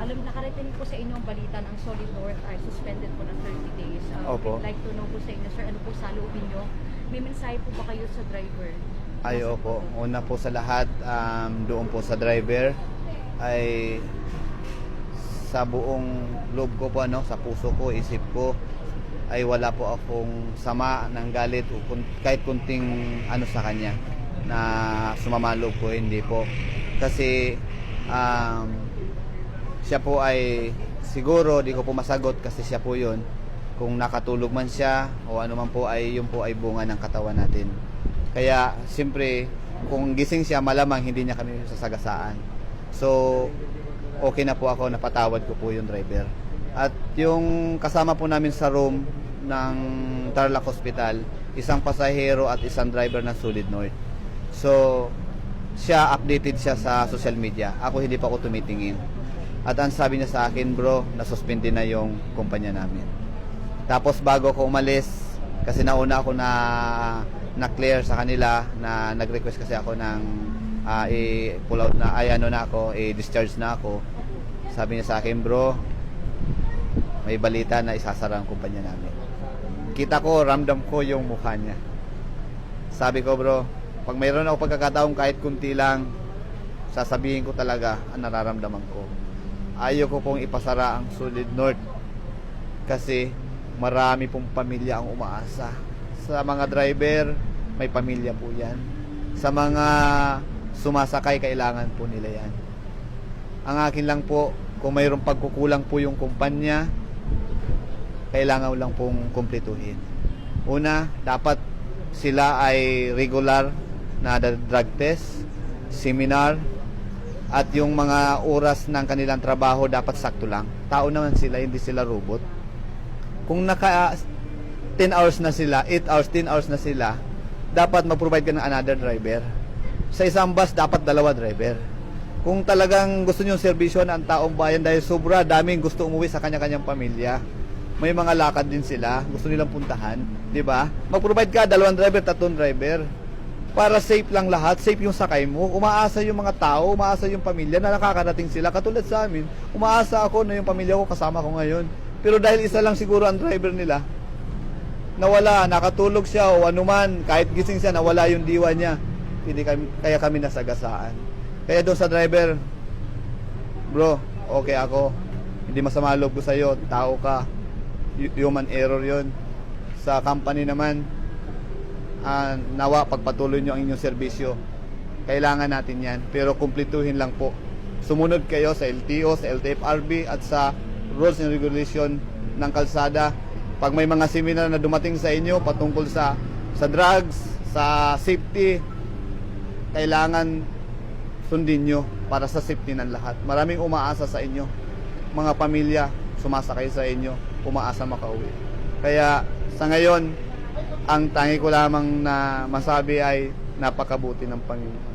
Alam, nakarating po sa inyo ang balita ng Solid North ay suspended po ng 30 days. Opo. We'd like to know po sa inyo, sir, ano po sa loobin nyo? May mensahe po ba kayo sa driver? Ay, opo. Una po sa lahat, doon po sa driver, ay sa buong loob ko po, sa puso ko, isip ko, ay wala po akong sama ng galit o kahit kunting sa kanya na sumama ang loob ko, hindi po. Kasi siya po ay siguro di ko po masagot kasi siya po yun. Kung nakatulog man siya o ano man po ay yun po ay bunga ng katawan natin. Kaya siyempre kung gising siya malamang hindi niya kami sasagasaan. So okay na po ako, napatawad ko po yung driver. At yung kasama po namin sa room ng Tarlac Hospital, isang pasahero at isang driver ng Solid North. So siya, updated siya sa social media. Ako hindi pa ako tumitingin. At ang sabi niya sa akin, bro, nasuspindi na yung kumpanya namin. Tapos bago ako umalis, kasi nauna ako na-clear sa kanila, na nag-request kasi ako ng i-pull out na, i-discharge na ako. Sabi niya sa akin, bro, may balita na isasara ang kumpanya namin. Kita ko, ramdam ko yung mukha niya. Sabi ko, bro, pag mayroon ako pagkakataong kahit kunti lang, sasabihin ko talaga ang nararamdaman ko. Ayaw ko pong ipasara ang Solid North kasi marami pong pamilya ang umaasa. Sa mga driver, may pamilya po yan. Sa mga sumasakay, kailangan po nila yan. Ang akin lang po, kung mayroong pagkukulang po yung kumpanya, kailangan lang pong kumpletuhin. Una, dapat sila ay regular na drug test, seminar, at yung mga oras ng kanilang trabaho dapat sakto lang. Tao naman sila, hindi sila robot. Kung naka 10 hours na sila, 8 hours, 10 hours na sila, dapat mag-provide ka ng another driver. Sa isang bus, dapat 2 driver. Kung talagang gusto nyo serbisyon ang taong bayan dahil sobra daming gusto umuwi sa kanya-kanyang pamilya, may mga lakad din sila, gusto nilang puntahan, di ba? Mag-provide ka 2 driver, 3 driver. Para safe lang lahat, safe yung sakay mo. Umaasa yung mga tao, umaasa yung pamilya na nakakarating sila. Katulad sa amin, umaasa ako na yung pamilya ko kasama ko ngayon. Pero dahil isa lang siguro ang driver nila, nawala, nakatulog siya o anuman, kahit gising siya, nawala yung diwa niya. Kaya kami nasagasaan. Kaya doon sa driver, bro, okay ako. Hindi masama loob ko sa'yo, tao ka. Human error yon. Sa company naman, nawa pagpatuloy nyo ang inyong serbisyo. Kailangan natin yan, pero kumpletuhin lang po. Sumunod kayo sa LTO, sa LTFRB at sa rules and regulation ng kalsada. Pag may mga seminar na dumating sa inyo patungkol sa drugs, sa safety, kailangan sundin nyo para sa safety ng lahat. Maraming umaasa sa inyo. Mga pamilya sumasakay sa inyo, umaasa makauwi. Kaya sa ngayon, ang tangi ko lamang na masabi ay napakabuti ng Panginoon.